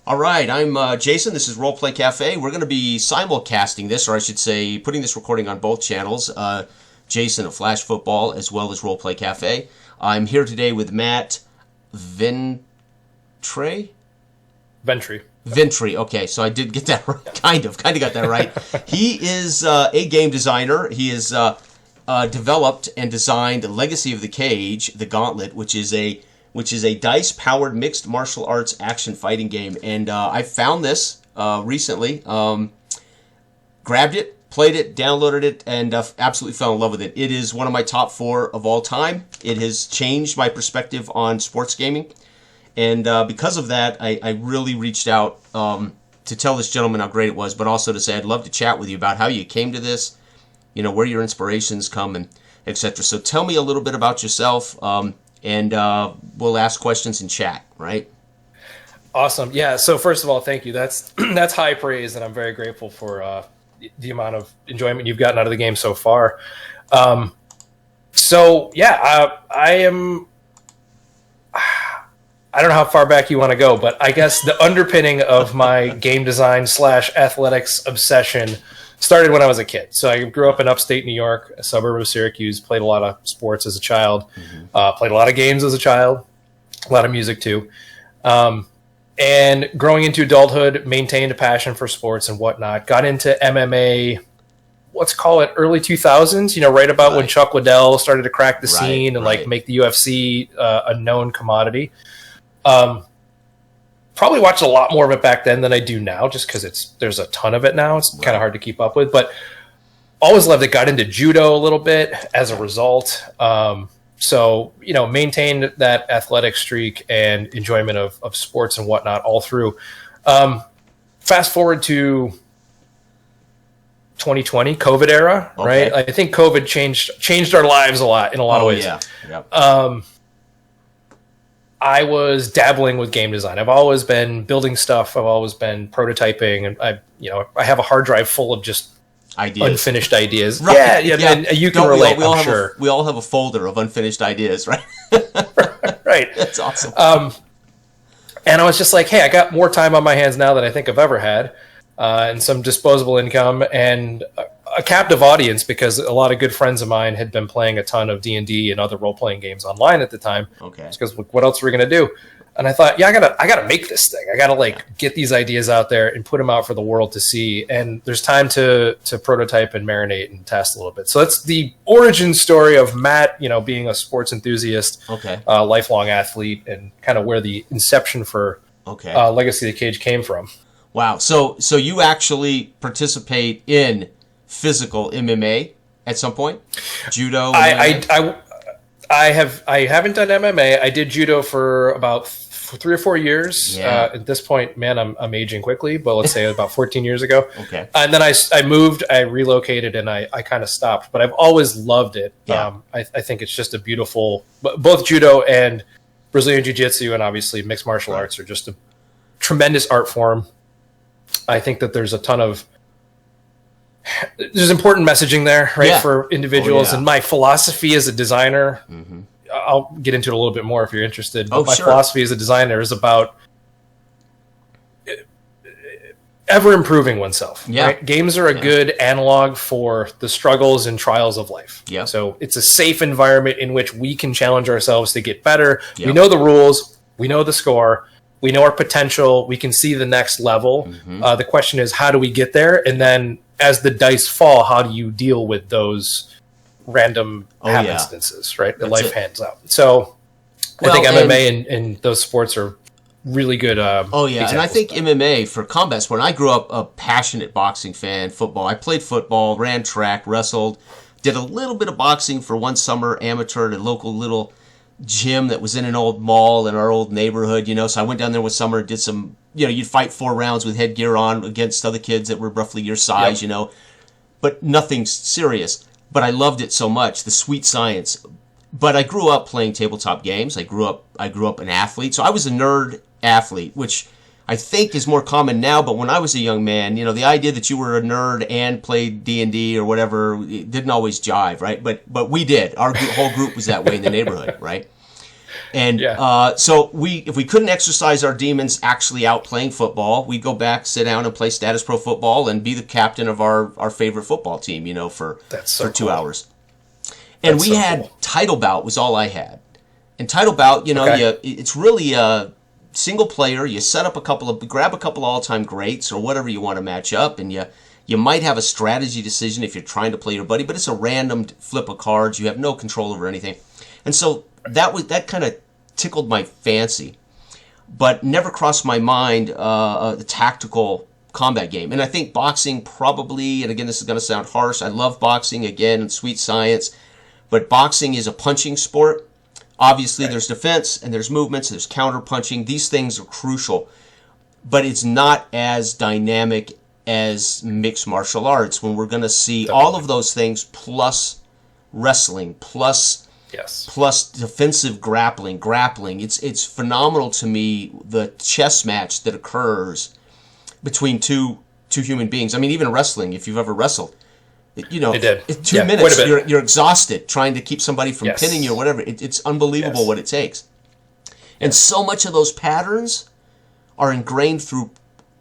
All right, I'm Jason. This is Roleplay Cafe. We're going to be simulcasting this, or I should say, putting this recording on both channels. Jason of Flash Football, as well as Roleplay Cafe. I'm here today with Matt Ventre. Ventre. Okay, so I did get that right. Kind of got that right. He is a game designer. He has developed and designed Legacy of the Cage, the Gauntlet, which is a dice-powered mixed martial arts action fighting game. And I found this recently, grabbed it, played it, downloaded it, and absolutely fell in love with it. It is one of my top 4 of all time. It has changed my perspective on sports gaming. And because of that, I really reached out to tell this gentleman how great it was, but also to say I'd love to chat with you about how you came to this, where your inspirations come, and etc. So tell me a little bit about yourself. And we'll ask questions and chat, right? Awesome. Yeah. So first of all, thank you. That's high praise, and I'm very grateful for the amount of enjoyment you've gotten out of the game so far. I am. I don't know how far back you want to go, but I guess the underpinning of my game design / athletics obsession started when I was a kid. So I grew up in upstate New York, a suburb of Syracuse, played a lot of sports as a child, played a lot of games as a child, a lot of music too. And growing into adulthood, maintained a passion for sports and whatnot, got into MMA, let's call it early 2000s, right about when Chuck Liddell started to crack the scene and like make the UFC a known commodity. Probably watched a lot more of it back then than I do now, just because there's a ton of it now. It's kind of hard to keep up with, but always loved it. Got into judo a little bit as a result. Maintained that athletic streak and enjoyment of sports and whatnot all through. Fast forward to 2020, COVID era, right? I think COVID changed our lives a lot in a lot of ways. Yeah. I was dabbling with game design. I've always been building stuff. I've always been prototyping, and I have a hard drive full of just unfinished ideas. Right. Yeah. And you can relate. I'm sure we all have a folder of unfinished ideas, right? Right. That's awesome. And I was just like, hey, I got more time on my hands now than I think I've ever had, and some disposable income and a captive audience, because a lot of good friends of mine had been playing a ton of D&D and other role-playing games online at the time. Okay. Because what else are we going to do? And I thought, I gotta make this thing. I gotta get these ideas out there and put them out for the world to see. And there's time to prototype and marinate and test a little bit. So that's the origin story of Matt, being a sports enthusiast, lifelong athlete, and kind of where the inception for Legacy of the Cage came from. Wow. So you actually participate in physical MMA at some point? Judo? I haven't done MMA. I did judo for about 3 or 4 years. Yeah. At this point, man, I'm aging quickly, but let's say about 14 years ago. Okay. And then I moved, I relocated, and I kind of stopped. But I've always loved it. Yeah. I think it's just a beautiful... Both judo and Brazilian Jiu-Jitsu and obviously mixed martial arts are just a tremendous art form. I think that there's a ton of... There's important messaging there, right, for individuals. And my philosophy as a designer, I'll get into it a little bit more if you're interested. But my philosophy as a designer is about ever improving oneself. Yeah. Right? Games are a good analog for the struggles and trials of life. Yeah. So it's a safe environment in which we can challenge ourselves to get better. Yeah. We know the rules. We know the score. We know our potential. We can see the next level. The question is, how do we get there? And then as the dice fall, how do you deal with those random happenstances, right? That life hands out. So I think MMA and those sports are really good. And I think MMA for combat sport. I grew up a passionate boxing fan. Football. I played football, ran track, wrestled, did a little bit of boxing for one summer, amateur at a local little gym that was in an old mall in our old neighborhood. So I went down there one summer, did some. You'd fight 4 rounds with headgear on against other kids that were roughly your size. But nothing serious. But I loved it so much, the sweet science. But I grew up playing tabletop games. I grew up an athlete. So I was a nerd athlete, which I think is more common now. But when I was a young man, the idea that you were a nerd and played D&D or whatever, it didn't always jive, right? But we did. Our whole group was that way in the neighborhood, right? And so if we couldn't exercise our demons actually out playing football, we'd go back, sit down, and play status pro football, and be the captain of our favorite football team. For 2 hours. And we had Title Bout was all I had. And Title Bout, it's really a single player. You set up grab a couple all-time greats or whatever you want to match up, and you might have a strategy decision if you're trying to play your buddy, but it's a random flip of cards. You have no control over anything. And so that kind of tickled my fancy, but never crossed my mind the tactical combat game. And I think boxing probably, and again, this is going to sound harsh, I love boxing, again, sweet science, but boxing is a punching sport. Obviously, there's defense, and there's movements, there's counter punching. These things are crucial, but it's not as dynamic as mixed martial arts, when we're going to see all of those things plus wrestling, plus defensive grappling. It's phenomenal to me, the chess match that occurs between two human beings. I mean, even wrestling, if you've ever wrestled, in 2 minutes you're exhausted trying to keep somebody from pinning you or whatever. It's unbelievable what it takes. And so much of those patterns are ingrained through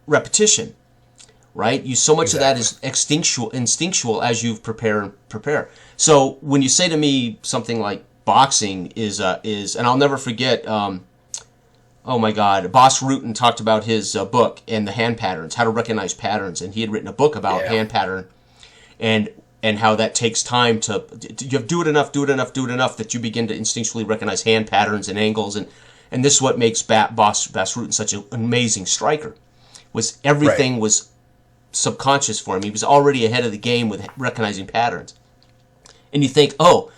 repetition, right? So much of that is instinctual as you prepare. So when you say to me something like boxing is, and I'll never forget, oh my God, Boss Rutan talked about his book and the hand patterns, how to recognize patterns, and he had written a book about hand pattern, and how that takes time to you do it enough that you begin to instinctually recognize hand patterns and angles, and this is what makes Boss Rutan such an amazing striker. Was everything was subconscious for him. He was already ahead of the game with recognizing patterns. And you think, oh,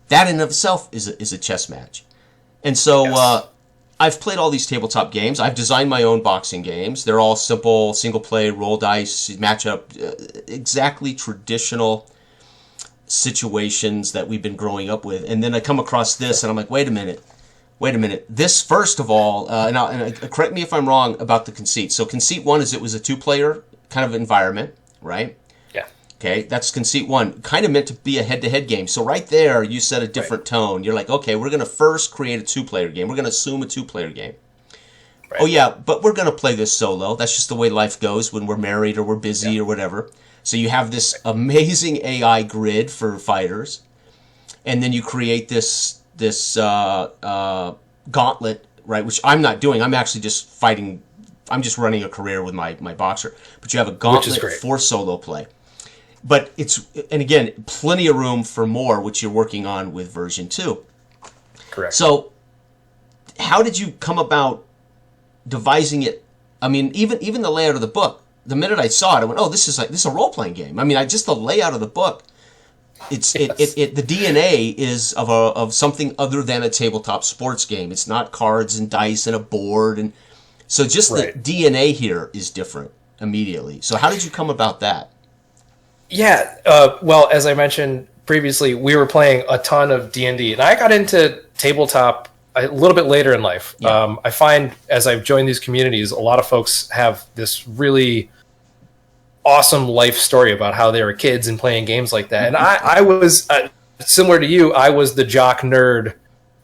that in and of itself is a chess match. And so I've played all these tabletop games. I've designed my own boxing games. They're all simple, single play, roll dice, matchup, exactly traditional situations that we've been growing up with. And then I come across this, and I'm like, wait a minute. This, first of all, and correct me if I'm wrong about the conceit. So conceit one is it was a two-player kind of environment, right? Yeah. Okay, that's conceit one. Kind of meant to be a head-to-head game. So right there, you set a different tone. You're like, okay, we're going to first create a two-player game. We're going to assume a two-player game. Right. Oh, yeah, but we're going to play this solo. That's just the way life goes when we're married or we're busy or whatever. So you have this amazing AI grid for fighters, and then you create this gauntlet, right, which I'm not doing. I'm actually just fighting. I'm just running a career with my boxer. But you have a gauntlet for solo play. But and again, plenty of room for more, which you're working on with version 2. Correct. So how did you come about devising it? I mean, even the layout of the book, the minute I saw it, I went, oh, this is a role-playing game. I mean, just the layout of the book, the DNA is of something other than a tabletop sports game. It's not cards and dice and a board, and so just the DNA here is different immediately. So how did you come about that? Yeah, well, as I mentioned previously, we were playing a ton of D&D, and I got into tabletop a little bit later in life. Yeah. I find as I've joined these communities, a lot of folks have this really awesome life story about how they were kids and playing games like that. And I was, similar to you, I was the jock nerd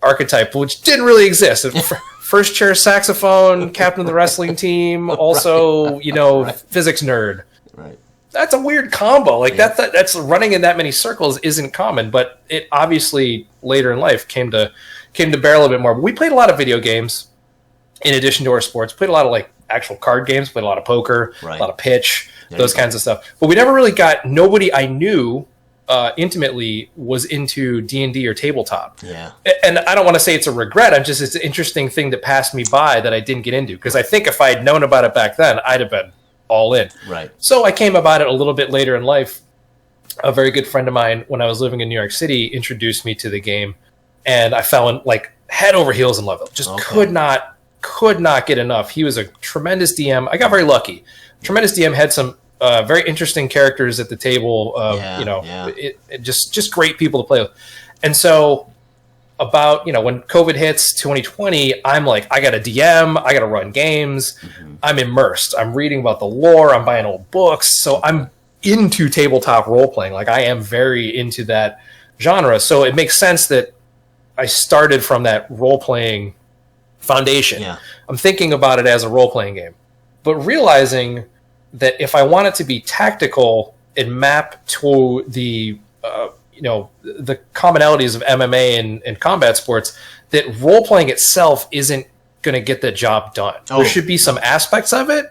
archetype, which didn't really exist. First chair saxophone, captain of the wrestling team, also, physics nerd. Right. That's a weird combo. Like that's running in that many circles isn't common, but it obviously later in life came to bear a little bit more. But we played a lot of video games in addition to our sports. Played a lot of like actual card games. Played a lot of poker, a lot of pitch, those kinds of stuff. But we never really nobody I knew intimately was into D&D or tabletop. Yeah. And I don't want to say it's a regret. It's an interesting thing that passed me by that I didn't get into, because I think if I had known about it back then, I'd have been all in. Right. So I came about it a little bit later in life. A very good friend of mine, when I was living in New York City, introduced me to the game, and I fell in like head over heels in love with it. Just could not get enough. He was a tremendous DM. I got very lucky. Tremendous DM, had some very interesting characters at the table. Just great people to play with. And so about, when COVID hits 2020, I'm like, I got to DM, I got to run games. Mm-hmm. I'm immersed. I'm reading about the lore. I'm buying old books. So I'm into tabletop role playing. Like I am very into that genre. So it makes sense that I started from that role-playing foundation. Yeah. I'm thinking about it as a role-playing game, but realizing that if I want it to be tactical and map to the the commonalities of MMA and combat sports, that role-playing itself isn't going to get the job done. There should be some aspects of it,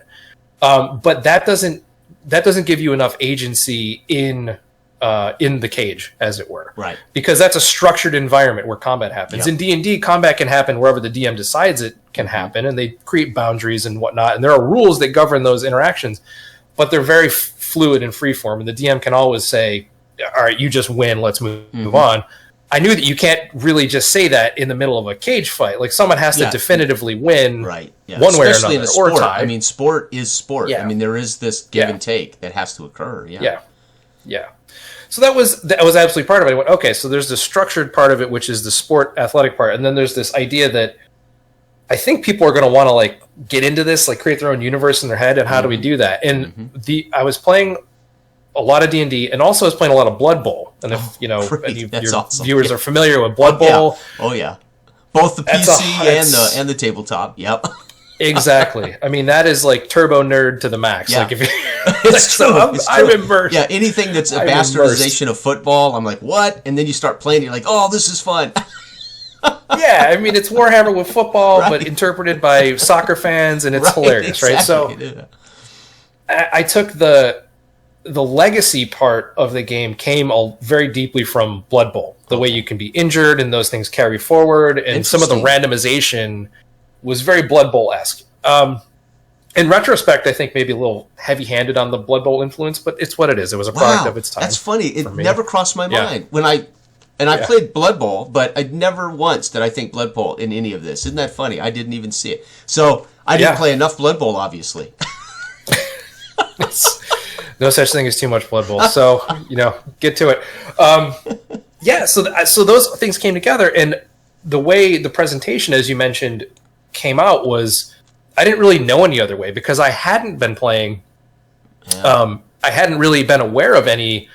but that doesn't give you enough agency in the cage, as it were. Right. Because that's a structured environment where combat happens. Yep. In D&D, combat can happen wherever the DM decides it can happen, and they create boundaries and whatnot, and there are rules that govern those interactions, but they're very fluid and freeform, and the DM can always say, all right, you just win, let's move on. I knew that you can't really just say that in the middle of a cage fight. Like, someone has to definitively win right. Yeah. one way or Especially another, in a sport. or tie. I mean, sport is sport. Yeah. I mean, there is this give and take that has to occur. Yeah. So that was absolutely part of it. I went, okay, so there's the structured part of it, which is the sport athletic part, and then there's this idea that I think people are going to want to like get into this, like create their own universe in their head, and how do we do that? And I was playing a lot of D&D, and also I was playing a lot of Blood Bowl. And if your awesome. viewers are familiar with Blood Bowl, both the PC and the tabletop. Yep. Exactly. I mean, that is like turbo nerd to the max. Yeah. Like if you, it's true. I'm immersed. Yeah, anything that's a bastardization of football, I'm like, what? And then you start playing, you're like, oh, this is fun. Yeah, I mean, it's Warhammer with football, but interpreted by soccer fans, and it's hilarious, right? So I took the legacy part of the game came very deeply from Blood Bowl. The way you can be injured and those things carry forward, and some of the randomization was very Blood Bowl-esque. In retrospect, I think maybe a little heavy-handed on the Blood Bowl influence, but it's what it is. It was a product of its time. That's funny. It never crossed my mind. I played Blood Bowl, but I never once did I think Blood Bowl in any of this. Isn't that funny? I didn't even see it. So I didn't play enough Blood Bowl, obviously. No such thing as too much Blood Bowl. So, get to it. So those things came together, and the way the presentation, as you mentioned, came out was I didn't really know any other way because I hadn't been playing. I hadn't really been aware of any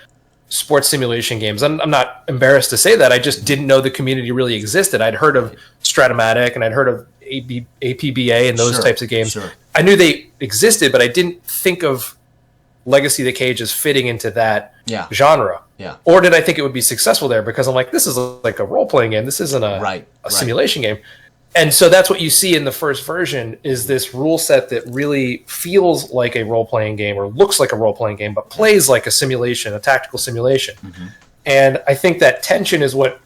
sports simulation games. I'm not embarrassed to say that. I just didn't know the community really existed. I'd heard of Stratomatic and I'd heard of APBA and those types of games. Sure. I knew they existed, but I didn't think of Legacy of the Cage as fitting into that genre. Yeah. Or did I think it would be successful there? Because I'm like, this is like a role-playing game. This isn't a simulation game. And so that's what you see in the first version is this rule set that really feels like a role-playing game or looks like a role-playing game, but plays like a simulation, a tactical simulation. Mm-hmm. And I think that tension is what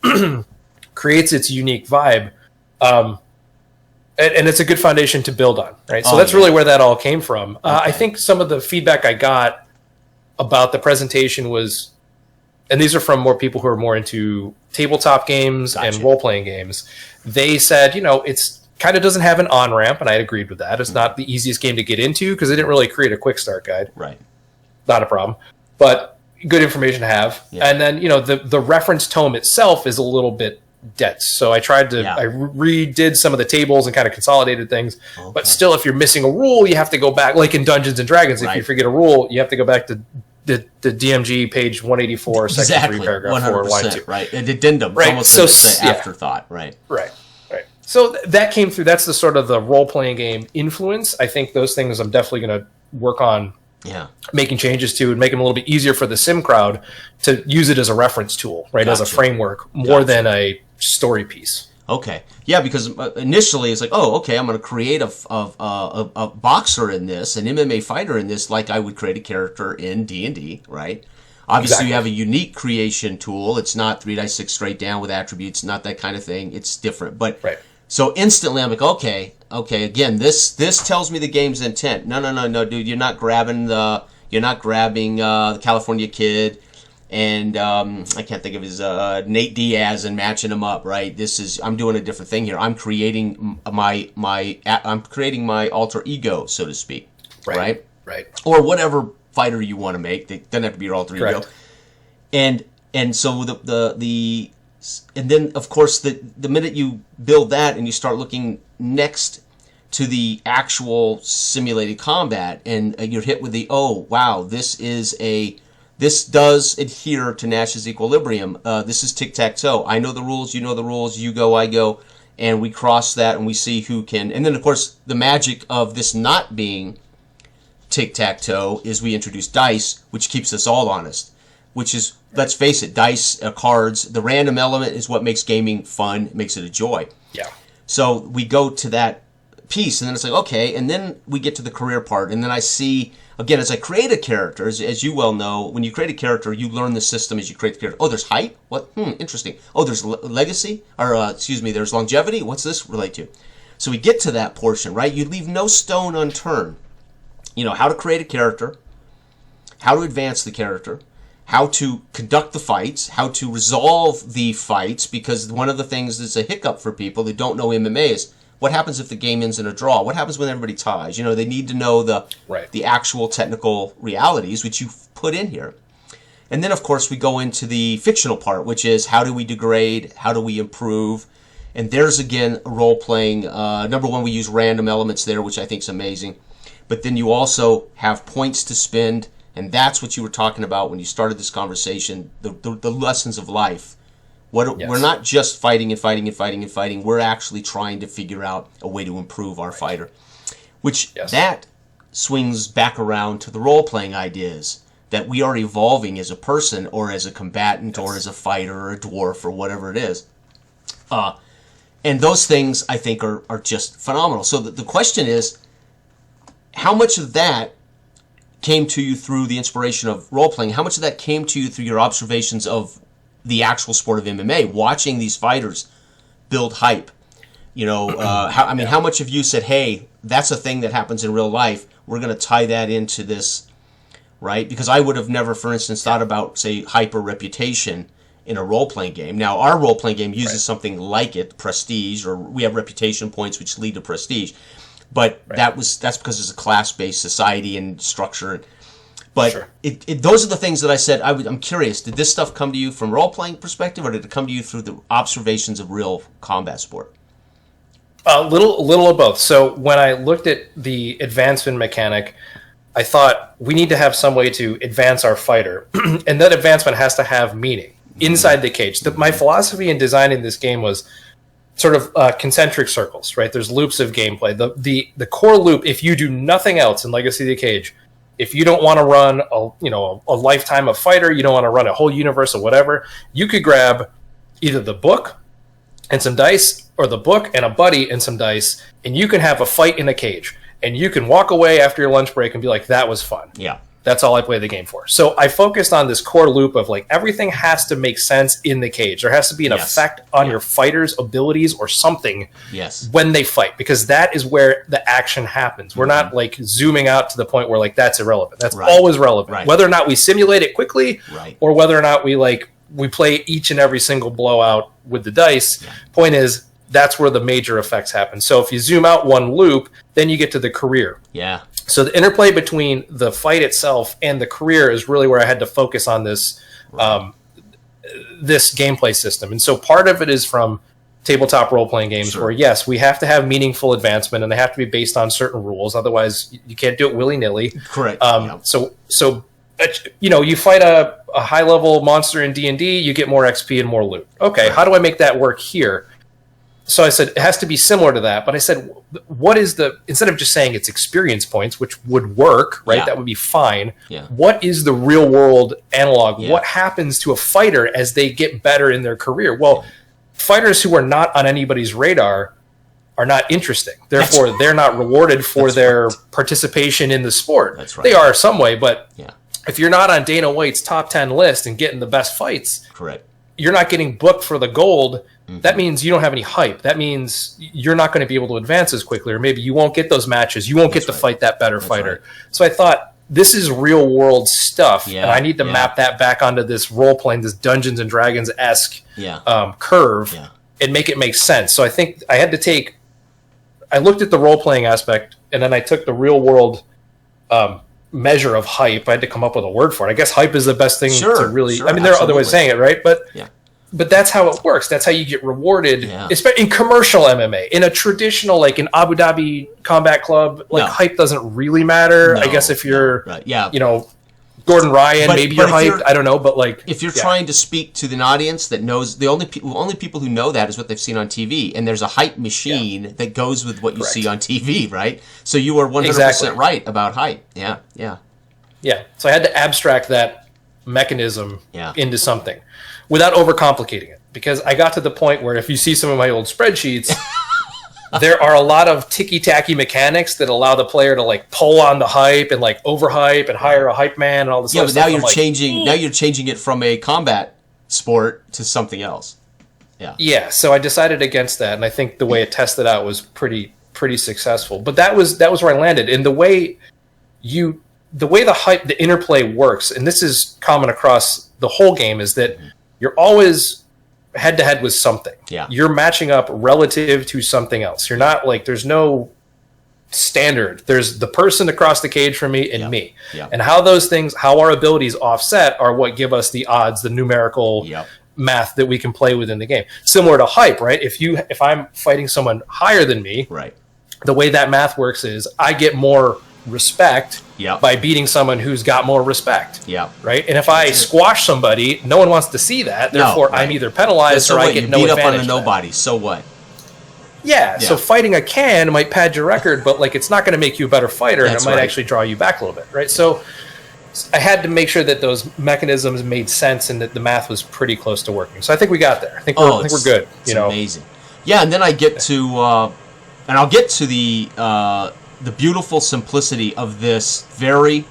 creates its unique vibe. And it's a good foundation to build on, right? So that's really where that all came from. I think some of the feedback I got about the presentation was, and these are from more people who are more into tabletop games and role-playing games. They said, it's kind of doesn't have an on-ramp, and I agreed with that. It's not the easiest game to get into because they didn't really create a quick start guide. Right. Not a problem. But good information to have. Yeah. And then, the reference tome itself is a little bit dense. So I tried to, I redid some of the tables and kind of consolidated things. Okay. But still, if you're missing a rule, you have to go back, like in Dungeons and Dragons, if you forget a rule, you have to go back to the DMG page 184, section 3, paragraph 4, line 2. Right. An addendum. Right. Almost so, an afterthought. Right. Right. So that came through. That's the sort of the role-playing game influence. I think those things I'm definitely going to work on making changes to and make them a little bit easier for the sim crowd to use it as a reference tool, right? As a framework more than a story piece. Okay. Yeah, because initially it's like, I'm going to create a boxer in this, an MMA fighter in this, like I would create a character in D&D, right? Obviously, you have a unique creation tool. It's not 3x6 straight down with attributes, not that kind of thing. It's different. But so instantly I'm like, okay. Again, this tells me the game's intent. No, dude, you're not grabbing the California Kid and I can't think of his Nate Diaz and matching them up, right? I'm doing a different thing here. I'm creating my alter ego, so to speak, right? Or whatever fighter you want to make. They doesn't have to be your alter ego. And so and then of course the minute you build that and you start looking next to the actual simulated combat and you're hit with this is this does adhere to Nash's equilibrium. This is tic-tac-toe. I know the rules, you know the rules, you go, I go, and we cross that and we see who can. And then, of course, the magic of this not being tic-tac-toe is we introduce dice, which keeps us all honest, which is, let's face it, dice, cards, the random element is what makes gaming fun, makes it a joy. Yeah. So we go to that piece, and then it's like, okay, and then we get to the career part, and then I see, again, as I create a character, as you well know, when you create a character, you learn the system as you create the character. Oh, there's hype? What? Interesting. Oh, there's legacy? Or, there's longevity? What's this relate to? So we get to that portion, right? You leave no stone unturned. You know, how to create a character, how to advance the character, how to conduct the fights, how to resolve the fights, because one of the things that's a hiccup for people that don't know MMA is, what happens if the game ends in a draw? What happens when everybody ties? You know, they need to know the actual technical realities, which you've put in here. And then, of course, we go into the fictional part, which is how do we degrade? How do we improve? And there's, again, role-playing. Number one, we use random elements there, which I think is amazing. But then you also have points to spend, and that's what you were talking about when you started this conversation, the lessons of life. We're not just fighting and fighting and fighting and fighting. We're actually trying to figure out a way to improve our fighter, which that swings back around to the role-playing ideas that we are evolving as a person or as a combatant or as a fighter or a dwarf or whatever it is. And those things, I think, are just phenomenal. So the question is, how much of that came to you through the inspiration of role-playing? How much of that came to you through your observations of the actual sport of MMA, watching these fighters build hype? You know, how much of you said, hey, that's a thing that happens in real life, we're going to tie that into this, right? Because I would have never, for instance, thought about, say, hype or reputation in a role-playing game. Now, our role-playing game uses something like it, prestige, or we have reputation points which lead to prestige. But that's because it's a class-based society and structure. But those are the things that I said, I'm curious, did this stuff come to you from role-playing perspective, or did it come to you through the observations of real combat sport? A little of both. So when I looked at the advancement mechanic, I thought we need to have some way to advance our fighter. And that advancement has to have meaning inside the cage. My philosophy in designing this game was sort of concentric circles, right? There's loops of gameplay. The core loop, if you do nothing else in Legacy of the Cage, if you don't want to run a lifetime of fighter, you don't want to run a whole universe or whatever, you could grab either the book and some dice, or the book and a buddy and some dice, and you can have a fight in a cage. And you can walk away after your lunch break and be like, that was fun. Yeah. That's all I play the game for. So I focused on this core loop of like, everything has to make sense in the cage. There has to be an effect on your fighter's abilities or something when they fight, because that is where the action happens. We're not like zooming out to the point where like that's irrelevant. That's always relevant. Whether or not we simulate it quickly or whether or not we play each and every single blowout with the dice. Point is, that's where the major effects happen. So if you zoom out one loop, then you get to the career. Yeah. So the interplay between the fight itself and the career is really where I had to focus on this this gameplay system. And so part of it is from tabletop role-playing games where, yes, we have to have meaningful advancement and they have to be based on certain rules. Otherwise, you can't do it willy-nilly. Correct. So you fight a high-level monster in D&D, you get more XP and more loot. Okay, how do I make that work here? So I said, it has to be similar to that. But I said, what is instead of just saying it's experience points, which would work, right? That would be fine. Yeah. What is the real world analog? Yeah. What happens to a fighter as they get better in their career? Well, fighters who are not on anybody's radar are not interesting. Therefore, they're not rewarded for their participation in the sport. That's right. They are some way, but if you're not on Dana White's top 10 list and getting the best fights, you're not getting booked for the gold. That means you don't have any hype. That means you're not going to be able to advance as quickly, or maybe you won't get those matches. You won't get to fight that better fighter. So I thought, this is real world stuff, and I need to map that back onto this role-playing, this Dungeons and Dragons-esque curve, and make it make sense. So I think I had to I looked at the role-playing aspect, and then I took the real world measure of hype. I had to come up with a word for it. I guess hype is the best thing to really... I mean, there are other ways of saying it, right? But that's how it works. That's how you get rewarded, especially in commercial MMA. In a traditional, like in Abu Dhabi Combat Club, hype doesn't really matter. I guess if you're, Gordon Ryan, maybe you're hyped. I don't know, but like if you're trying to speak to an audience that knows, the only people who know that is what they've seen on TV, and there's a hype machine that goes with what you see on TV, right? So you are 100% right about hype. Yeah. So I had to abstract that mechanism into something without overcomplicating it, because I got to the point where if you see some of my old spreadsheets. There are a lot of ticky-tacky mechanics that allow the player to like pull on the hype and like overhype and hire a hype man and all this stuff. Yeah, but now you're changing. Now you're changing it from a combat sport to something else. Yeah. So I decided against that, and I think the way it tested out was pretty successful. But that was where I landed. And the way the hype, the interplay works, and this is common across the whole game, is that you're always head to head with something. Yeah. You're matching up relative to something else. You're not like, there's no standard. There's the person across the cage from me and me. Yeah. And how our abilities offset are what give us the odds, the numerical math that we can play within the game. Similar to hype, right? If I'm fighting someone higher than me, right, the way that math works is I get more respect by beating someone who's got more respect. Right? And if I squash somebody, no one wants to see that. Therefore, I'm either penalized or I get no advantage. You beat up on a nobody. So what? Yeah. So fighting a can might pad your record, but like it's not going to make you a better fighter, and it might actually draw you back a little bit. Right? So I had to make sure that those mechanisms made sense and that the math was pretty close to working. So I think we got there. I think we're good. It's amazing. Yeah, and then I get to, and I'll get to the beautiful simplicity of this very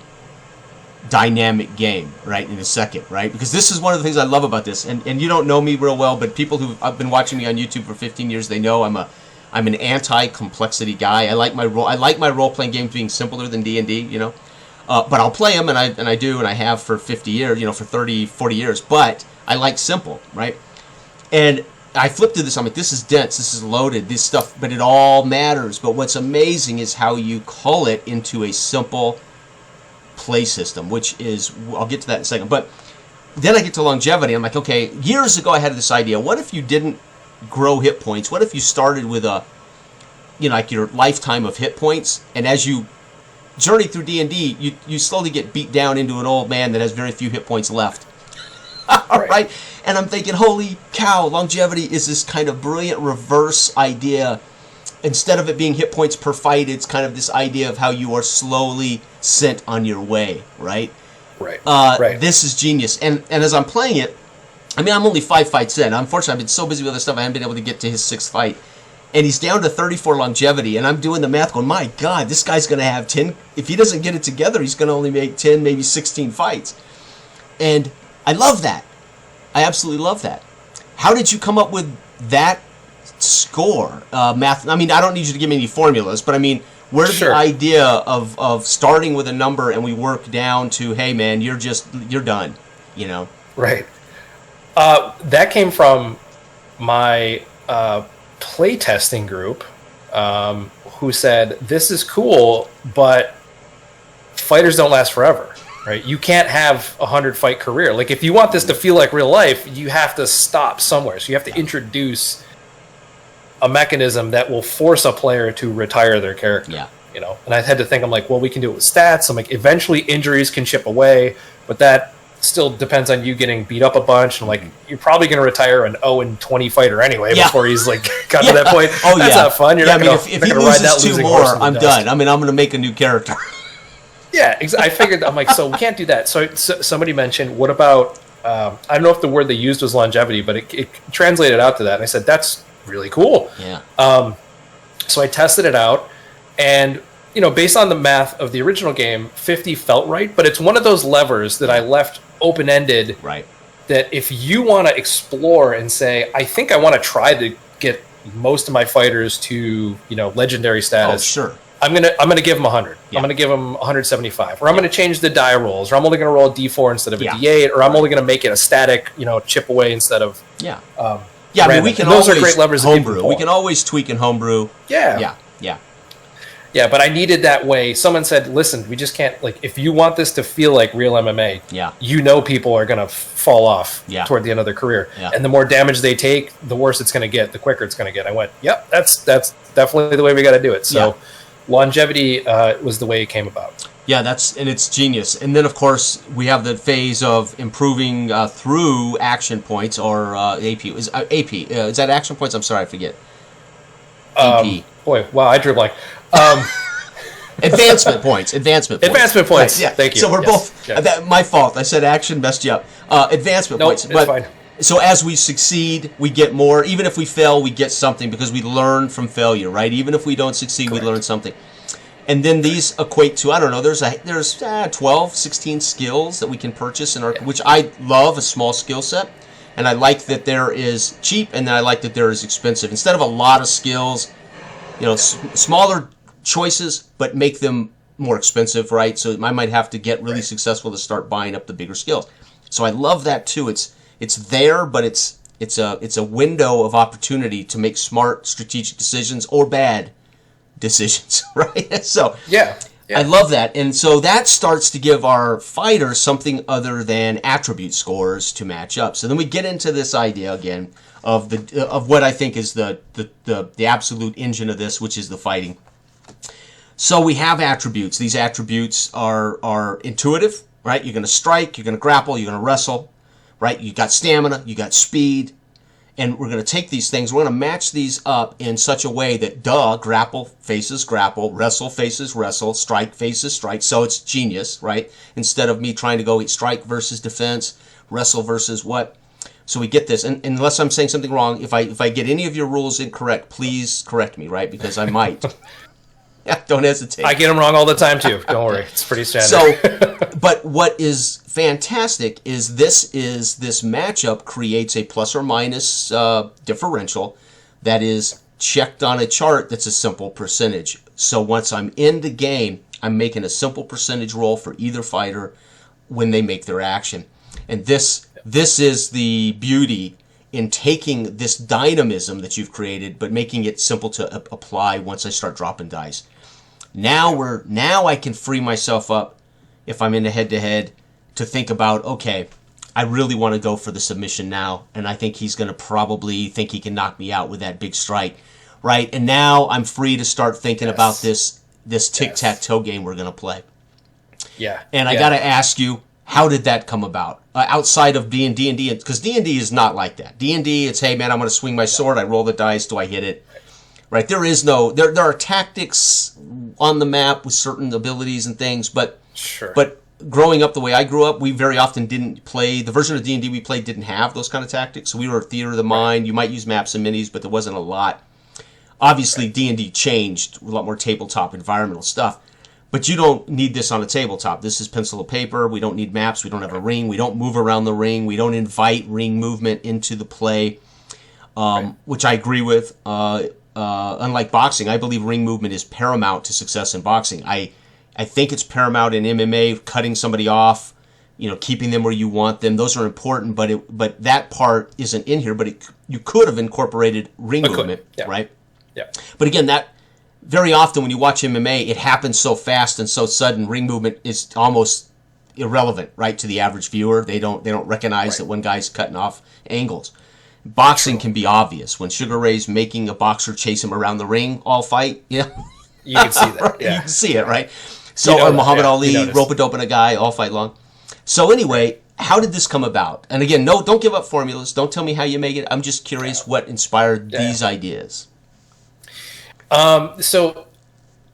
dynamic game, right, in a second, right? Because this is one of the things I love about this, and you don't know me real well, but people who've been watching me on YouTube for 15 years, they know I'm an anti-complexity guy. I like my role-playing games being simpler than D&D, you know? But I'll play them, and I do, and I have for 50 years, you know, for 30, 40 years, but I like simple, right? And I flipped through this. I'm like, this is dense. This is loaded. This stuff, but it all matters. But what's amazing is how you cull it into a simple play system, which is, I'll get to that in a second. But then I get to longevity. I'm like, okay, years ago I had this idea. What if you didn't grow hit points? What if you started with like your lifetime of hit points, and as you journey through D&D, you slowly get beat down into an old man that has very few hit points left. All right. And I'm thinking, holy cow, longevity is this kind of brilliant reverse idea. Instead of it being hit points per fight, it's kind of this idea of how you are slowly sent on your way, right? Right. This is genius. And as I'm playing it, I mean, I'm only 5 fights in. Unfortunately, I've been so busy with other stuff, I haven't been able to get to his 6th fight. And he's down to 34 longevity, and I'm doing the math going, my God, this guy's going to have 10. If he doesn't get it together, he's going to only make 10, maybe 16 fights. And I love that. I absolutely love that. How did you come up with that score? Math. I mean, I don't need you to give me any formulas, but I mean, where did the idea of starting with a number and we work down to, hey man, you're done, you know? Right. That came from my playtesting group, who said, this is cool, but fighters don't last forever. Right, you can't have a 100-fight career. Like, if you want this to feel like real life, you have to stop somewhere. So you have to introduce a mechanism that will force a player to retire their character. Yeah. You know, and I had to think, I'm like, well, we can do it with stats. I'm like, eventually injuries can chip away, but that still depends on you getting beat up a bunch. And like, you're probably going to retire an 0-20 fighter anyway before he's like got to that point. Oh, that's not fun. You're not gonna, if he loses 2 more, I'm done. I mean, I'm going to make a new character. Yeah, I figured, I'm like, so we can't do that. So somebody mentioned, what about, I don't know if the word they used was longevity, but it translated out to that. And I said, that's really cool. Yeah. So I tested it out, and, you know, based on the math of the original game, 50 felt right, but it's one of those levers that I left open-ended. Right. That if you want to explore and say, I think I want to try to get most of my fighters to, you know, legendary status. Oh, sure. I'm gonna give him 100. Yeah. I'm gonna give him 175, or I'm gonna change the die rolls, or I'm only gonna roll a D4 instead of a D8, or I'm only gonna make it a static, you know, chip away instead of I mean, we can always are great levers homebrew. We can always tweak and homebrew. Yeah. But I needed that way. Someone said, "Listen, we just can't. Like, if you want this to feel like real MMA, you know, people are gonna fall off toward the end of their career, and the more damage they take, the worse it's gonna get. The quicker it's gonna get." I went, "Yep, that's definitely the way we got to do it." So. longevity was the way it came about. Yeah, it's genius. And then, of course, we have the phase of improving through action points, or AP. Is that action points? I'm sorry, I forget. AP. Boy, wow, I drew a blank. Advancement points. Advancement points. Yeah. Thank you. So we're both. My fault. I said action, messed you up. Advancement points. It's fine. So as we succeed, we get more. Even if we fail, we get something because we learn from failure, right? Even if we don't succeed, we learn something. And then these equate to, I don't know, there's 12, 16 skills that we can purchase, which I love, a small skill set. And I like that there is cheap, and then I like that there is expensive. Instead of a lot of skills, smaller choices, but make them more expensive, right? So I might have to get really successful to start buying up the bigger skills. So I love that too. It's there, but it's a window of opportunity to make smart strategic decisions or bad decisions, right? So yeah. I love that. And so that starts to give our fighters something other than attribute scores to match up. So then we get into this idea again of what I think is the absolute engine of this, which is the fighting. So we have attributes. These attributes are intuitive, right? You're going to strike, you're going to grapple, you're going to wrestle, right? You got stamina, you got speed, and we're going to take these things, we're going to match these up in such a way that, grapple faces grapple, wrestle faces wrestle, strike faces strike. So it's genius, right? Instead of me trying to go strike versus defense, wrestle versus what. So we get this, and unless I'm saying something wrong, if I get any of your rules incorrect, please correct me, right? Because I might. Yeah, don't hesitate. I get them wrong all the time too. Don't worry, it's pretty standard. So, but what is fantastic is this matchup creates a plus or minus differential that is checked on a chart that's a simple percentage. So once I'm in the game, I'm making a simple percentage roll for either fighter when they make their action, and this is the beauty in taking this dynamism that you've created, but making it simple to apply once I start dropping dice. Now I can free myself up if I'm in a head-to-head to think about, okay, I really want to go for the submission now, and I think he's going to probably think he can knock me out with that big strike, right? And now I'm free to start thinking about this tic-tac-toe game we're going to play. Yeah. And I got to ask you, how did that come about? Outside of D&D, because D&D is not like that. D&D, it's, hey, man, I'm going to swing my sword, I roll the dice, do I hit it? Right, there are tactics on the map with certain abilities and things, but growing up the way I grew up, we very often didn't play, the version of D&D we played didn't have those kind of tactics, so we were theater of the mind. You might use maps and minis, but there wasn't a lot. Obviously, D&D changed, a lot more tabletop environmental stuff, but you don't need this on a tabletop. This is pencil and paper. We don't need maps. We don't have a ring. We don't move around the ring. We don't invite ring movement into the play, which I agree with. Unlike boxing, I believe ring movement is paramount to success in boxing. I think it's paramount in MMA, cutting somebody off, keeping them where you want them. Those are important, but that part isn't in here. But you could have incorporated ring movement, right? Yeah. But again, that very often when you watch MMA, it happens so fast and so sudden. Ring movement is almost irrelevant, right, to the average viewer. They don't recognize that one guy's cutting off angles. Boxing can be obvious. When Sugar Ray's making a boxer chase him around the ring all fight, you can see that. Yeah. You can see it, right? So, or Muhammad Ali rope-a-doping a guy all fight long. So anyway, how did this come about? And again, don't give up formulas. Don't tell me how you make it. I'm just curious what inspired these ideas. So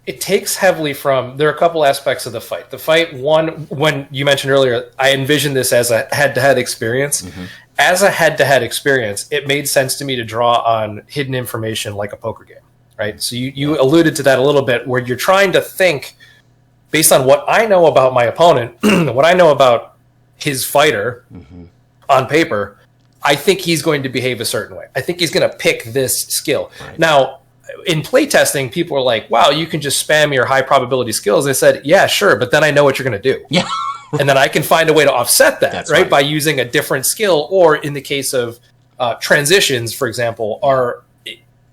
it takes heavily from, there are a couple aspects of the fight. The fight, one, when you mentioned earlier, I envisioned this as a head-to-head experience. Mm-hmm. As a head-to-head experience, it made sense to me to draw on hidden information like a poker game, right? So you alluded to that a little bit, where you're trying to think, based on what I know about my opponent, what I know about his fighter on paper, I think he's going to behave a certain way. I think he's going to pick this skill. Right. Now, in playtesting, people are like, wow, you can just spam your high probability skills. I said, yeah, sure, but then I know what you're going to do. Yeah. And then I can find a way to offset that, right? By using a different skill, or in the case of transitions, for example, are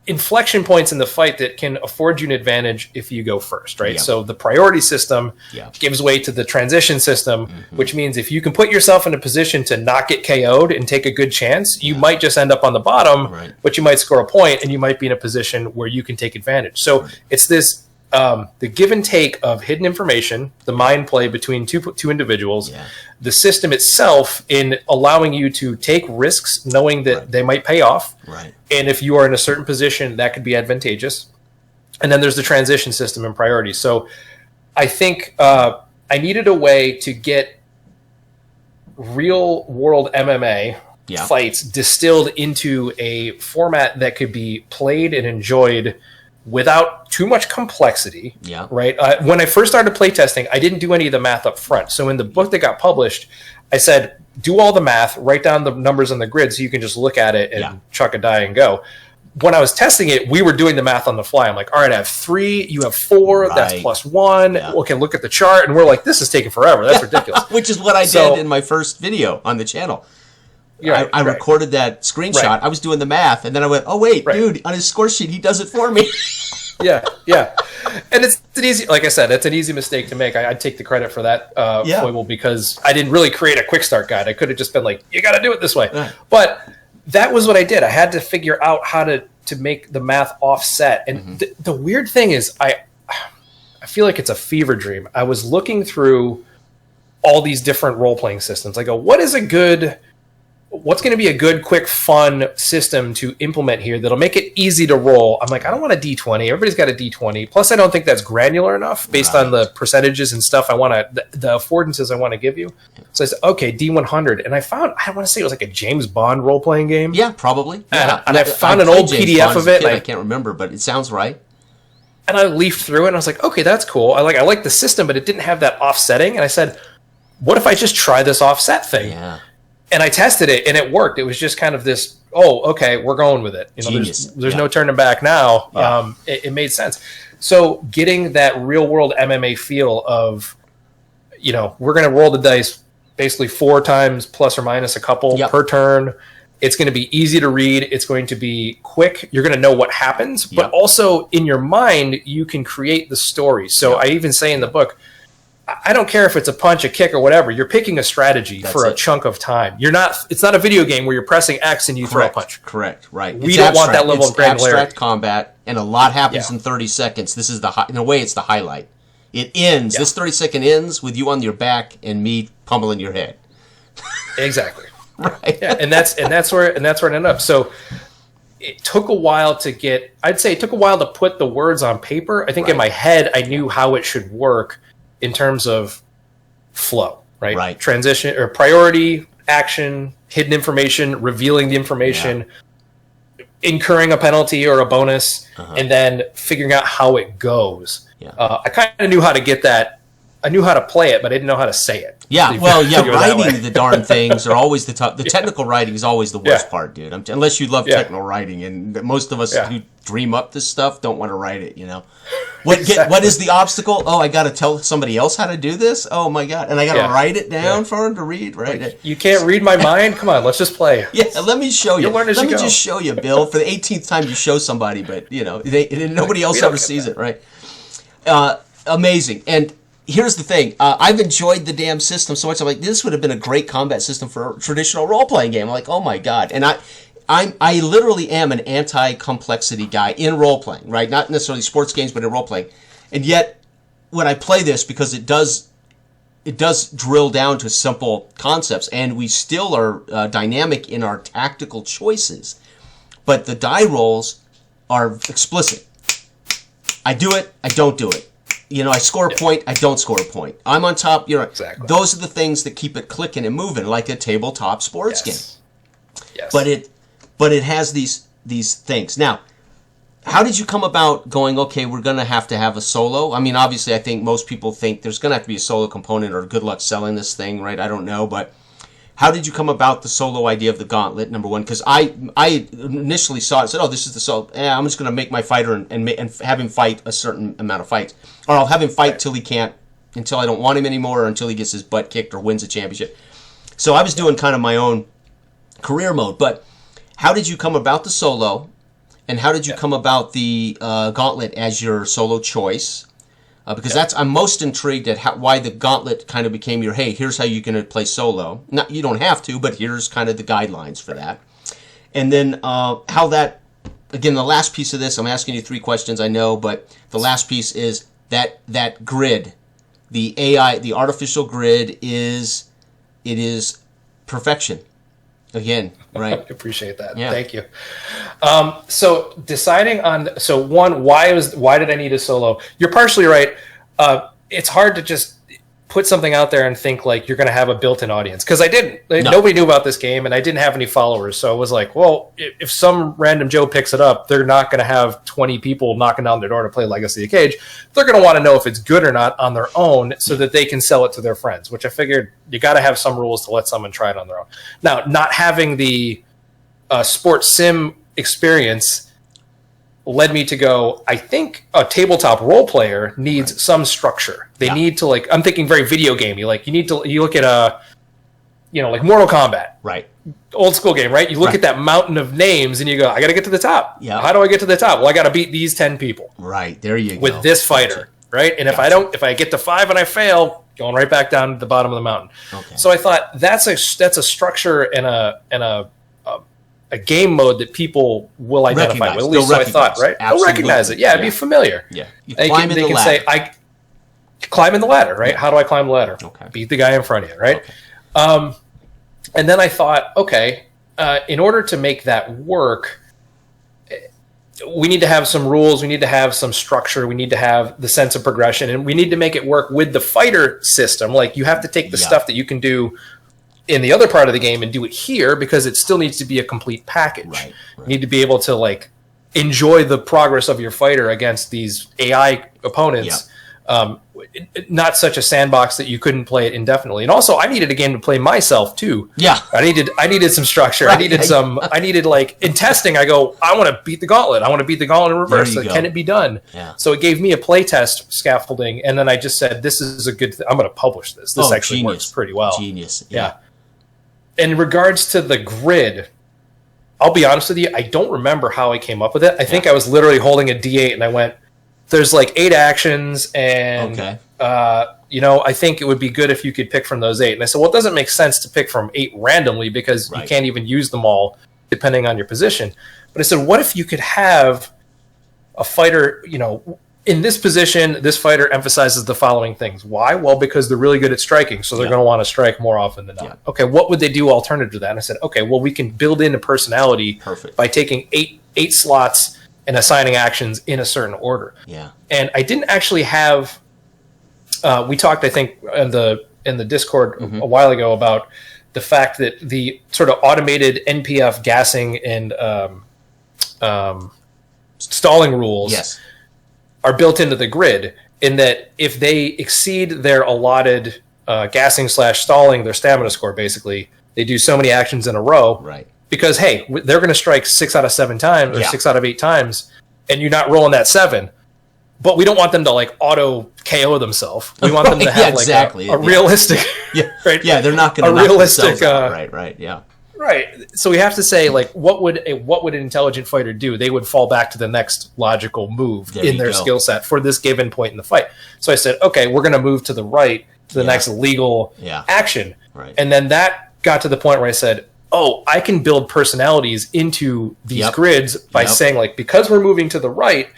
inflection points in the fight that can afford you an advantage if you go first, right? Yeah. So the priority system gives way to the transition system, which means if you can put yourself in a position to not get KO'd and take a good chance, you might just end up on the bottom, but you might score a point and you might be in a position where you can take advantage. So it's this the give and take of hidden information, the mind play between two individuals, the system itself in allowing you to take risks, knowing that they might pay off, and if you are in a certain position, that could be advantageous. And then there's the transition system and priority. So I think I needed a way to get real world MMA fights distilled into a format that could be played and enjoyed without too much complexity, right? When I first started playtesting, I didn't do any of the math up front. So in the book that got published, I said, do all the math, write down the numbers on the grid so you can just look at it and chuck a die and go. When I was testing it, we were doing the math on the fly. I'm like, all right, I have 3, you have 4, that's +1. Okay, look at the chart. And we're like, this is taking forever. That's ridiculous. Which is what I did in my first video on the channel. I recorded that screenshot. I was doing the math, and then I went, oh, wait, dude, on his score sheet, he does it for me. And it's an easy, like I said, it's an easy mistake to make. I'd take the credit for that foible because I didn't really create a quick start guide. I could have just been like, you got to do it this way. But that was what I did. I had to figure out how to make the math offset. And the weird thing is I feel like it's a fever dream. I was looking through all these different role-playing systems. I go, what's going to be a good, quick, fun system to implement here that'll make it easy to roll? I'm like, I don't want a D20. Everybody's got a D20. Plus, I don't think that's granular enough based on the percentages and stuff I want to, the affordances I want to give you. So I said, okay, D100. And I found, I want to say it was like a James Bond role-playing game. Yeah, probably. And I found an old PDF of it. I can't remember, but it sounds right. And I leafed through it, and I was like, okay, that's cool. I like the system, but it didn't have that offsetting. And I said, what if I just try this offset thing? Yeah. And I tested it, and it worked. It was just kind of this, okay, we're going with it. There's no turning back now. It made sense. So getting that real-world MMA feel of, we're going to roll the dice basically 4 times plus or minus a couple per turn. It's going to be easy to read. It's going to be quick. You're going to know what happens. But also, in your mind, you can create the story. So I even say in the book, I don't care if it's a punch, a kick, or whatever. You're picking a strategy for a chunk of time. It's not a video game where you're pressing X and you throw a punch. Correct. Right. We don't want that level of granularity. It's abstract combat, and a lot happens in 30 seconds. This is in a way, it's the highlight. It ends. This 30-second ends with you on your back and me pummeling your head. Exactly. Right. Yeah, and that's where it ended up. So it took a while to get. I'd say it took a while to put the words on paper. I think in my head I knew how it should work. In terms of flow, right? Transition or priority, action, hidden information, revealing the information, incurring a penalty or a bonus, and then figuring out how it goes. I kind of knew how to get that. I knew how to play it, but I didn't know how to say it. Writing the darn things are always the tough. The technical writing is always the worst part, dude. Unless you love technical writing, and most of us who dream up this stuff don't want to write it. What is the obstacle? Oh, I got to tell somebody else how to do this. Oh my god, and I got to write it down for them to read. Right? Like, you can't read my mind. Come on, let's just play. Let me show you. Let me just show you, Bill. For the 18th time, you show somebody, but nobody else ever sees it. Right? Amazing. And here's the thing. I've enjoyed the damn system so much. I'm like, this would have been a great combat system for a traditional role-playing game. I'm like, oh my god. And I literally am an anti-complexity guy in role-playing, right? Not necessarily sports games, but in role-playing. And yet, when I play this, because it does drill down to simple concepts, and we still are dynamic in our tactical choices, but the die rolls are explicit. I do it, I don't do it. I score a point, I don't score a point. I'm on top, Exactly. Those are the things that keep it clicking and moving, like a tabletop sports game. Yes. But it has these things. Now, how did you come about going, okay, we're going to have a solo? I mean, obviously, I think most people think there's going to have to be a solo component, or good luck selling this thing, right? I don't know, but how did you come about the solo idea of the Gauntlet, number one? Because I initially saw it and said, oh, this is the solo. I'm just going to make my fighter and have him fight a certain amount of fights. Or I'll have him fight till I don't want him anymore, or until he gets his butt kicked or wins a championship. So I was doing kind of my own career mode. But how did you come about the solo, and how did you come about the Gauntlet as your solo choice? Because I'm most intrigued at why the Gauntlet kind of became your, hey, here's how you're going to play solo. You don't have to, but here's kind of the guidelines for that. And then how that again, the last piece of this, I'm asking you 3 questions, I know, but the last piece is that grid, the AI, the artificial grid is perfection. Again, right? I appreciate that. Yeah. Thank you. So deciding on, one, why did I need a solo? You're partially right. It's hard to just put something out there and think like you're going to have a built-in audience, because I didn't. No. Nobody knew about this game, and I didn't have any followers. So I was like, well, if some random Joe picks it up, they're not going to have 20 people knocking down their door to play Legacy of the Cage. They're going to want to know if it's good or not on their own, so that they can sell it to their friends. Which I figured you got to have some rules to let someone try it on their own. Now, not having the sports sim experience led me to go, I think a tabletop role player needs some structure. They need to, like, I'm thinking very video gamey. Like, you look at like Mortal Kombat. Right. Old school game, right? You look at that mountain of names and you go, I got to get to the top. Yeah. How do I get to the top? Well, I got to beat these 10 people. Right. There you go. With this fighter, right? And if I get to 5 and I fail, going right back down to the bottom of the mountain. Okay. So I thought that's a structure and a game mode that people will identify with. At least so I thought, right? They'll recognize it. Yeah, it'd be familiar. Yeah. You They climb in can the ladder. say, I climb in the ladder, right? How do I climb the ladder? Okay. Beat the guy in front of you, right? Okay. And then I thought, okay, in order to make that work, we need to have some rules. We need to have some structure. We need to have the sense of progression, and we need to make it work with the fighter system. Like, you have to take the stuff that you can do in the other part of the game and do it here, because it still needs to be a complete package. Right. You need to be able to, like, enjoy the progress of your fighter against these AI opponents. Not such a sandbox that you couldn't play it indefinitely. And also, I needed a game to play myself too. Yeah. I needed some structure. Right. I needed like, in testing, I go, I want to beat the Gauntlet. I want to beat the Gauntlet in reverse. There you go. Can it be done? Yeah. So it gave me a playtest scaffolding, and then I just said, this is a good I'm going to publish this. This actually works pretty well. Genius. Yeah. In regards to the grid, I'll be honest with you, I don't remember how I came up with it. I think I was literally holding a D8 and I went, there's like 8 actions, and I think it would be good if you could pick from those 8. And I said, well, it doesn't make sense to pick from 8 randomly, because you can't even use them all depending on your position. But I said, what if you could have a fighter, in this position, this fighter emphasizes the following things. Why? Well, because they're really good at striking, so they're going to want to strike more often than not. Yeah. Okay, what would they do alternative to that? And I said, okay, well, we can build in a personality by taking 8 slots and assigning actions in a certain order. Yeah. And I didn't actually have. We talked, I think, in the Discord a while ago about the fact that the sort of automated NPF gassing and stalling rules are built into the grid, in that if they exceed their allotted gassing / stalling, their stamina score, basically, they do so many actions in a row. Right. Because, hey, they're going to strike 6 out of 7 times, or 6 out of 8 times, and you're not rolling that 7. But we don't want them to, like, auto KO themselves. We want them to have a realistic, right? Yeah, they're not going to realistic, right. Yeah. Right. So we have to say, like, what would an intelligent fighter do? They would fall back to the next logical move in their skill set for this given point in the fight. So I said, okay, we're going to move to the right to the next legal action. Right. And then that got to the point where I said, oh, I can build personalities into these grids by saying, like, because we're moving to the right,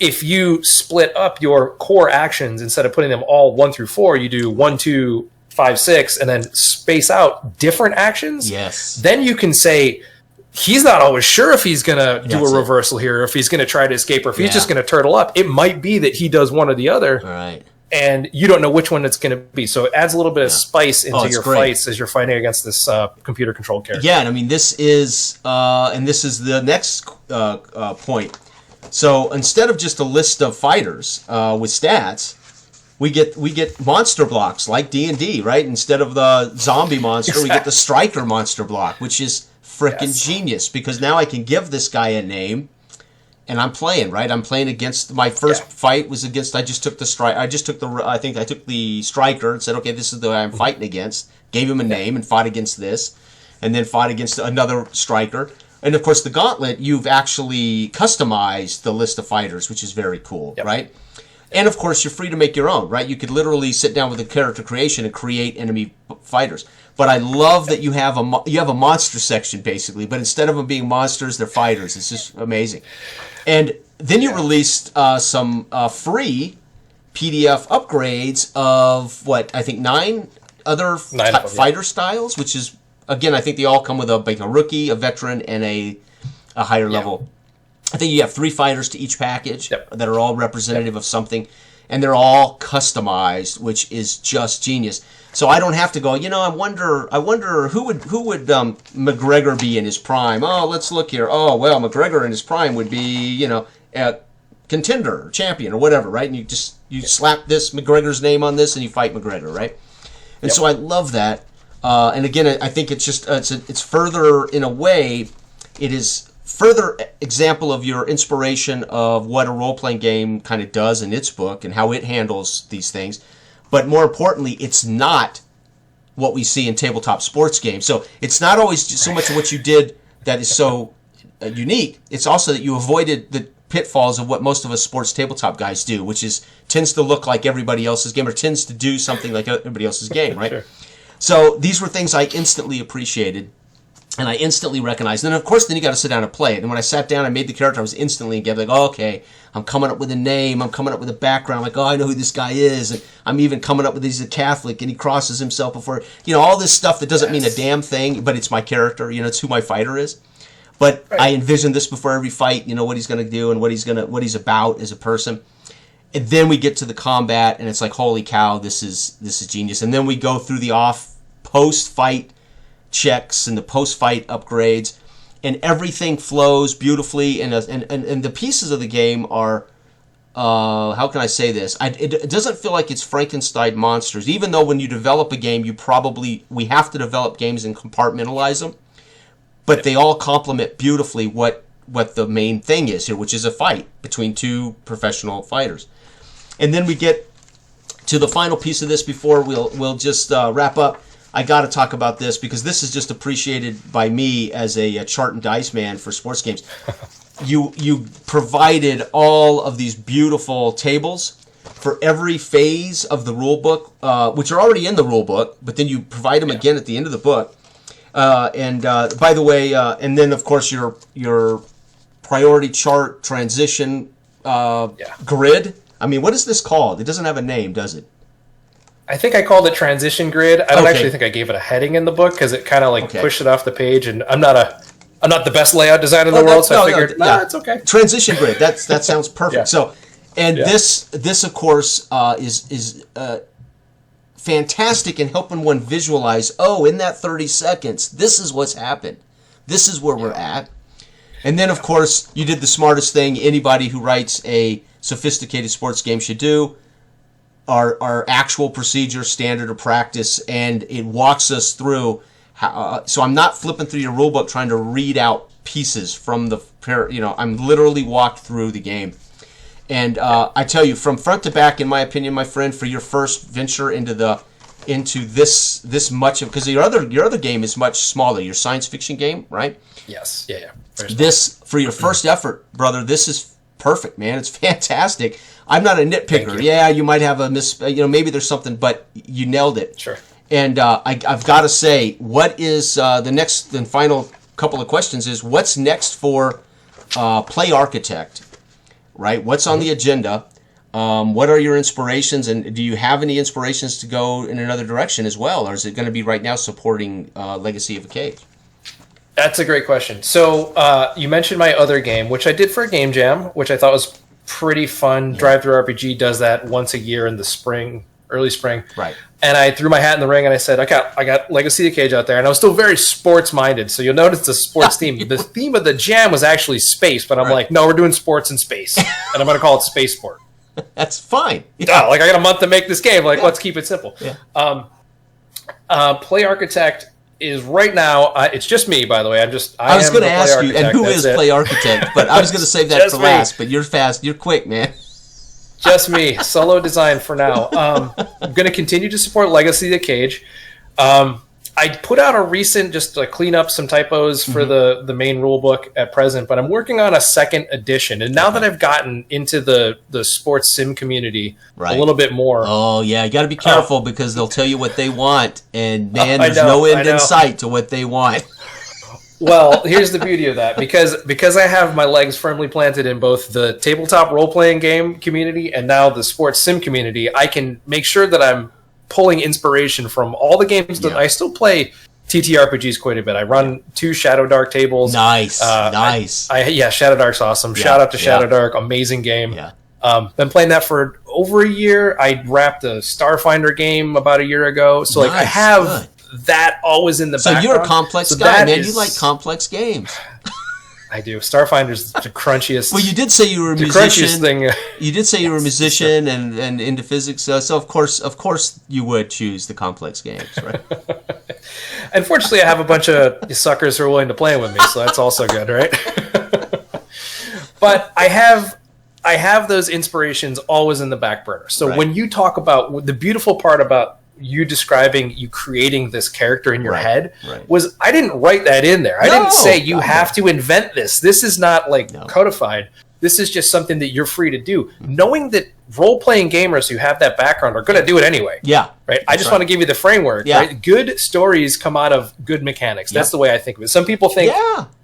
if you split up your core actions, instead of putting them all 1 through 4, you do 1, 2, 5, 6, and then space out different actions. Yes. Then you can say, he's not always sure if he's going to do a reversal here, or if he's going to try to escape, or if he's just going to turtle up. It might be that he does one or the other. Right. And you don't know which one it's going to be. So it adds a little bit of spice into your fights as you're fighting against this computer-controlled character. Yeah, and I mean, this is the next point. So instead of just a list of fighters with stats, we get monster blocks like D&D, right? Instead of the zombie monster, we get the striker monster block, which is freaking genius, because now I can give this guy a name. And I'm playing, right? I'm playing against, my first fight was against, I took the striker and said, okay, this is the guy I'm fighting against. Gave him a name and fought against this. And then fought against another striker. And of course, the Gauntlet, you've actually customized the list of fighters, which is very cool, right? And of course, you're free to make your own, right? You could literally sit down with a character creation and create enemy fighters. But I love that you have a monster section basically, but instead of them being monsters, they're fighters. It's just amazing. And then you released some free PDF upgrades of what I think 9 other fighter styles, which is again I think they all come with a rookie, a veteran, and a higher level. I think you have 3 fighters to each package that are all representative of something, and they're all customized, which is just genius. So I don't have to go, I wonder who would McGregor be in his prime? Oh, let's look here. Oh, well, McGregor in his prime would be, a contender or champion or whatever, right? And you slap this McGregor's name on this and you fight McGregor, right? And so I love that. And again, I think it's just it's further in a way. It is further example of your inspiration of what a role-playing game kind of does in its book and how it handles these things. But more importantly, it's not what we see in tabletop sports games. So it's not always just so much of what you did that is so unique. It's also that you avoided the pitfalls of what most of us sports tabletop guys do, which is tends to look like everybody else's game or tends to do something like everybody else's game, right? Sure. So these were things I instantly appreciated. And I instantly recognized. And then, of course, then you got to sit down and play it. And when I sat down and made the character, I was instantly again like, oh, okay, I'm coming up with a name. I'm coming up with a background. I'm like, oh, I know who this guy is. And I'm even coming up with he's a Catholic and he crosses himself before, all this stuff that doesn't mean a damn thing, but it's my character. It's who my fighter is. But I envisioned this before every fight. What he's going to do and what he's about as a person. And then we get to the combat, and it's like, holy cow, this is genius. And then we go through the post-fight checks and the post-fight upgrades, and everything flows beautifully. And the pieces of the game are, how can I say this? It doesn't feel like it's Frankenstein monsters, even though when you develop a game, we have to develop games and compartmentalize them. But they all complement beautifully what the main thing is here, which is a fight between 2 professional fighters. And then we get to the final piece of this before we'll just wrap up. I got to talk about this because this is just appreciated by me as a chart and dice man for sports games. You provided all of these beautiful tables for every phase of the rule book, which are already in the rule book, but then you provide them again at the end of the book. And by the way, and then of course your priority chart transition grid. I mean, what is this called? It doesn't have a name, does it? I think I called it transition grid. I don't actually think I gave it a heading in the book because it kind of pushed it off the page, and I'm not the best layout designer in the world, so I figured it's okay. Transition grid. That sounds perfect. Yeah. So, and this of course is fantastic in helping one visualize. Oh, in that 30 seconds, this is what's happened. This is where we're at. And then of course you did the smartest thing anybody who writes a sophisticated sports game should do. Our actual procedure, standard of practice, and it walks us through how, so I'm not flipping through your rulebook trying to read out pieces from the I'm literally walked through the game. And I tell you, from front to back, in my opinion, my friend, for your first venture into this much of, because your other game is much smaller, your science fiction game, right? Yes, yeah. This, for your first effort, brother, this is perfect, man. It's fantastic. I'm not a nitpicker. Yeah, you might have a maybe there's something, but you nailed it. Sure. And I've got to say, what is the next and final couple of questions is, what's next for Play Architect, right? What's on the agenda? What are your inspirations, and do you have any inspirations to go in another direction as well, or is it going to be right now supporting Legacy of a Cage? That's a great question. So you mentioned my other game, which I did for a game jam, which I thought was pretty fun. Drive Through RPG does that once a year in the spring, early spring. Right. And I threw my hat in the ring and I said, I got Legacy of the Cage out there. And I was still very sports minded. So you'll notice the sports theme. The theme of the jam was actually space, but I'm like, no, we're doing sports in space. And I'm going to call it Space Sport. That's fine. Yeah. I got a month to make this game. Let's keep it simple. Yeah. Play Architect is right now, it's just me, by the way. I was going to ask you, and who is Play Architect? But I was going to save that for last, but you're fast. You're quick, man. Just me. Solo design for now. I'm going to continue to support Legacy of the Cage. I put out a recent just to clean up some typos for the main rule book at present, but I'm working on a second edition. And now that I've gotten into the sports sim community a little bit more. Oh, yeah. You got to be careful because they'll tell you what they want. And, man, there's no end in sight to what they want. Well, here's the beauty of that. Because I have my legs firmly planted in both the tabletop role-playing game community and now the sports sim community, I can make sure that I'm pulling inspiration from all the games that I still play TTRPGs quite a bit. I run 2 Shadow Dark tables. Nice. Shadow Dark's awesome. Shout out to Shadow Dark, amazing game. Yeah. Been playing that for over a year. I wrapped a Starfinder game about a year ago. So I have that always in the background. So you're a complex guy, man. You like complex games. I do. Starfinder's the crunchiest. Well, you did say you were a musician. Thing. You did say you were a musician and into physics. So of course you would choose the complex games, right? Unfortunately, I have a bunch of suckers who are willing to play with me, so that's also good, right? But I have those inspirations always in the back burner. So when you talk about the beautiful part about you describing you creating this character in your head was I didn't write that in there. I didn't say you have to invent this. This is not codified. This is just something that you're free to do. Knowing that role-playing gamers who have that background are going to do it anyway. Yeah. Right. I just want to give you the framework. Yeah. Right? Good stories come out of good mechanics. That's the way I think of it. Some people think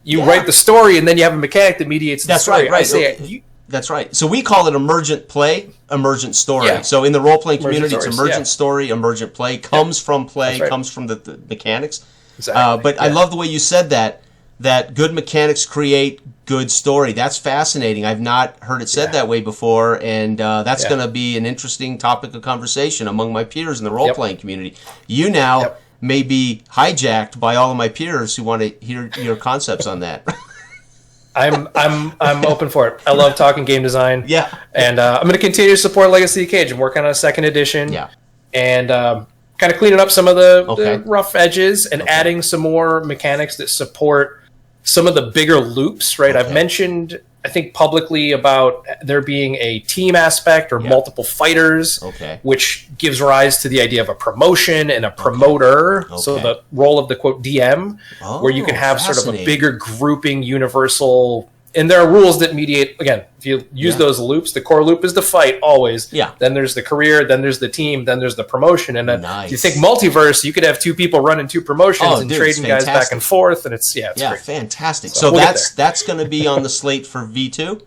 you write the story and then you have a mechanic that mediates the story. Right. I say that's right. So we call it emergent play, emergent story. Yeah. So in the role-playing community, stories, it's emergent story, emergent play, comes from play, comes from the mechanics. Exactly. But I love the way you said that good mechanics create good story. That's fascinating. I've not heard it said that way before, and that's going to be an interesting topic of conversation among my peers in the role-playing community. You now may be hijacked by all of my peers who want to hear your concepts on that. I'm open for it. I love talking game design. Yeah. And I'm going to continue to support Legacy of the Cage. I'm working on a second edition. Yeah. And kind of cleaning up some of the rough edges and adding some more mechanics that support some of the bigger loops, right? I've mentioned, I think, publicly about there being a team aspect or multiple fighters, which gives rise to the idea of a promotion and a promoter. So the role of the, quote, DM, where you can have sort of a bigger grouping universal. And there are rules that mediate, again, if you use those loops, the core loop is the fight always. Yeah. Then there's the career, then there's the team, then there's the promotion. And then if you think multiverse, you could have 2 people running 2 promotions and trading guys back and forth. And it's great. Fantastic. So that's going to be on the slate for V2?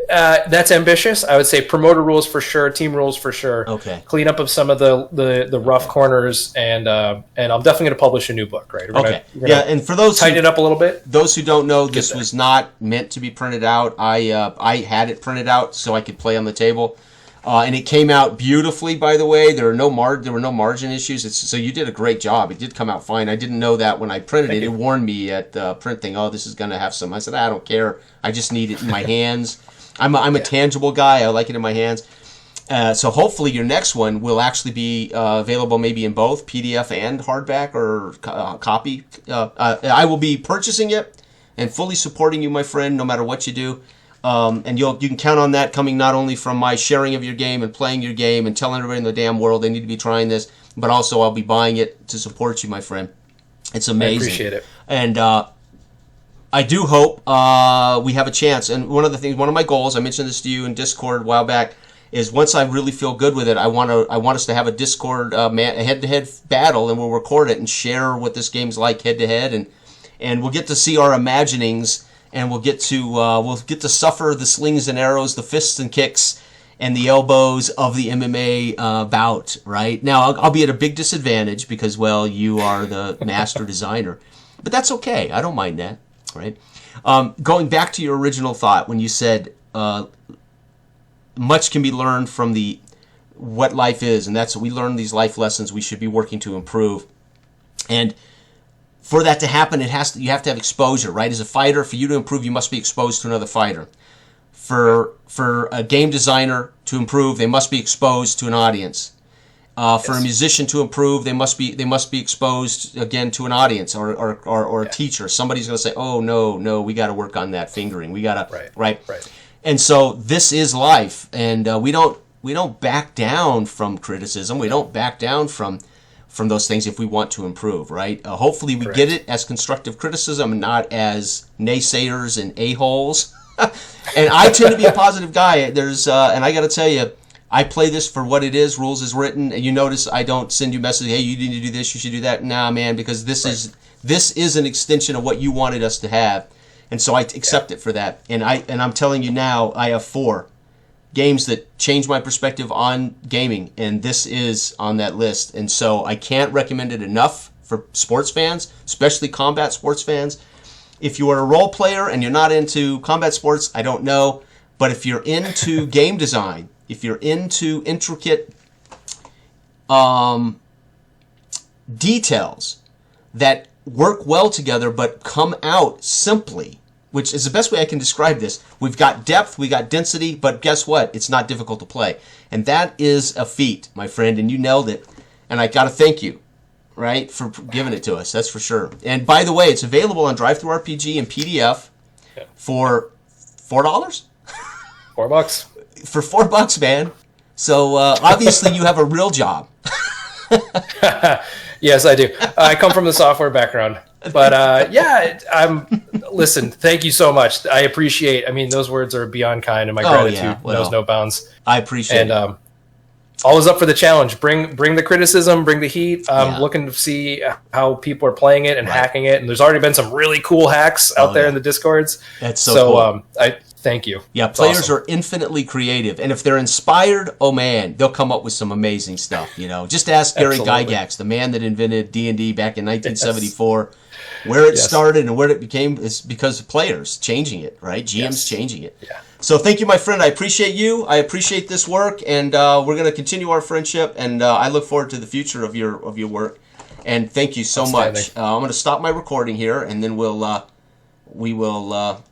That's ambitious. I would say promoter rules for sure, team rules for sure. Okay. Clean up of some of the rough corners, and I'm definitely going to publish a new book. Right. We're gonna and for those tighten it up a little bit. Those who don't know, this was not meant to be printed out. I had it printed out so I could play on the table, and it came out beautifully. By the way, there were no margin issues. So you did a great job. It did come out fine. I didn't know that when I printed it. It warned me at the print thing. Oh, this is going to have some. I said I don't care. I just need it in my hands. I'm a tangible guy. I like it in my hands. So hopefully your next one will actually be available maybe in both PDF and hardback or copy. I will be purchasing it and fully supporting you, my friend, no matter what you do. And you can count on that coming not only from my sharing of your game and playing your game and telling everybody in the damn world they need to be trying this, but also I'll be buying it to support you, my friend. It's amazing. I appreciate it. And I do hope we have a chance. And one of my goals, I mentioned this to you in Discord a while back, is once I really feel good with it, I want us to have a Discord a head-to-head battle, and we'll record it and share what this game's like head-to-head, and we'll get to see our imaginings, and we'll get to suffer the slings and arrows, the fists and kicks, and the elbows of the MMA bout. Right now, I'll be at a big disadvantage because, well, you are the master designer, but that's okay. I don't mind that. Right. Going back to your original thought when you said much can be learned from what life is, and that's we learn these life lessons we should be working to improve. And for that to happen, you have to have exposure, right? As a fighter, for you to improve, you must be exposed to another fighter. For a game designer to improve, they must be exposed to an audience. For a musician to improve, they must be exposed again to an audience or a teacher. Somebody's going to say, "Oh no, we got to work on that fingering. We got to right." And so this is life, and we don't back down from criticism. We don't back down from from those things if we want to improve, right? Hopefully we get it as constructive criticism and not as naysayers and a-holes. And I tend to be a positive guy. And I got to tell you, I play this for what it is, rules as written. And you notice I don't send you messages, hey, you need to do this, you should do that. Nah, man, because this is an extension of what you wanted us to have. And so I accept it for that. And I'm telling you now, I have 4 games that change my perspective on gaming, and this is on that list. And so I can't recommend it enough for sports fans, especially combat sports fans. If you are a role player and you're not into combat sports, I don't know. But if you're into game design, if you're into intricate details that work well together but come out simply, which is the best way I can describe this. We've got depth, we got density, but guess what? It's not difficult to play. And that is a feat, my friend, and you nailed it. And I got to thank you, right, for giving it to us. That's for sure. And by the way, it's available on DriveThruRPG and PDF for $4? $4. For $4, man. So obviously you have a real job. Yes, I do. I come from the software background. But listen, thank you so much. I appreciate, those words are beyond kind, and my gratitude knows no bounds. I appreciate it. Always up for the challenge. Bring the criticism, bring the heat. I'm looking to see how people are playing it and hacking it. And there's already been some really cool hacks out there in the Discords. That's so cool. I thank you. Yeah, It's players awesome. are infinitely creative. And if they're inspired, oh man, they'll come up with some amazing stuff, Just ask Gary Gygax, the man that invented D&D back in 1974. Yes. Where it started and where it became is because of players changing it, right? GMs changing it. Yeah. So thank you, my friend. I appreciate you. I appreciate this work, and we're going to continue our friendship. And I look forward to the future of your work. And thank you so much. I'm going to stop my recording here, and then we will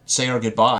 say our goodbye.